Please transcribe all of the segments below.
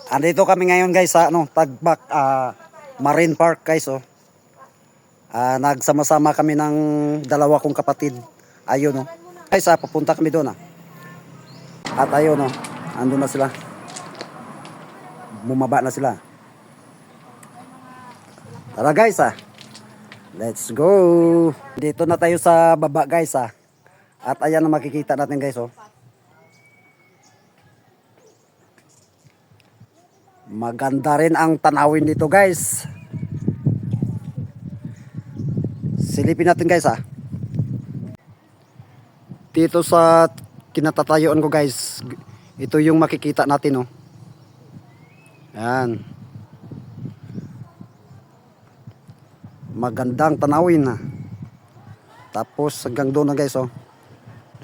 Andito kami ngayon guys sa Tagbak Marine Park guys oh. Nagsama-sama kami ng dalawa kong kapatid. Ayun oh. Guys papunta kami doon At ayun oh, andun na sila. Bumaba na sila. Tara guys Let's go. Dito na tayo sa baba guys At ayan ang makikita natin guys oh. Maganda rin ang tanawin dito guys. Silipin natin guys Dito sa kinatatayuan ko guys, ito yung makikita natin oh. Yan. Magandang tanawin Tapos hanggang doon na guys oh.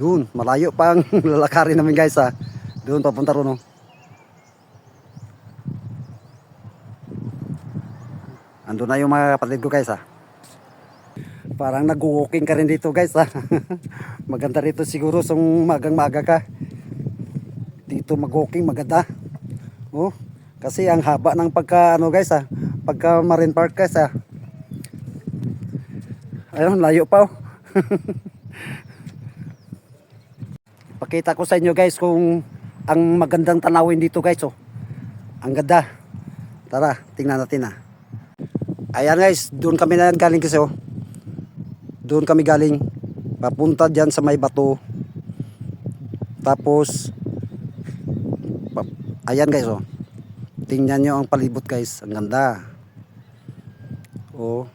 Doon, malayo pa ang lalakarin namin guys Doon papunta ron oh. Ando na yung mga kapatid ko guys Parang nag-walking ka rin dito guys Maganda rito siguro sa magang-maga ka. Dito mag-walking maganda. Oh, kasi ang haba ng pagka guys pagka Marine Park guys Ayun, layo pa oh. Pakita ko sa inyo guys kung ang magandang tanawin dito guys oh. Ang ganda. Tara, tingnan natin Ayan guys, doon kami na galing kasi oh. Doon kami galing papunta dyan sa may bato. Tapos ayan guys oh. Tingnan nyo ang palibot guys. Ang ganda. Oh.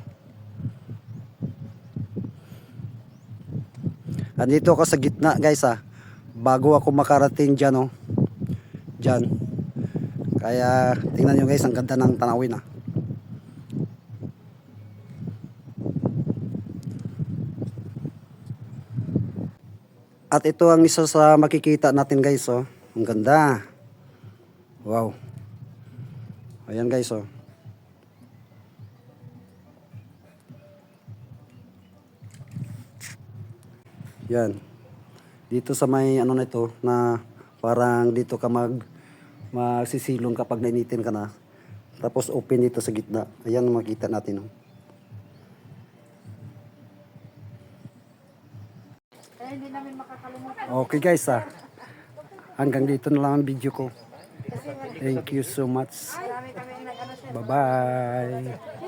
Andito ako sa gitna guys bago ako makarating dyan oh. Dyan. Kaya tingnan nyo guys, ang ganda ng tanawin At ito ang isa sa makikita natin guys oh. Ang ganda. Wow. Ayan guys oh. Yan. Dito sa may na ito na parang dito ka magsisilong kapag nainitin ka na. Tapos open dito sa gitna. Ayan ang makita natin oh. Okay guys hanggang dito na lang ang video ko. Thank you so much. Bye bye.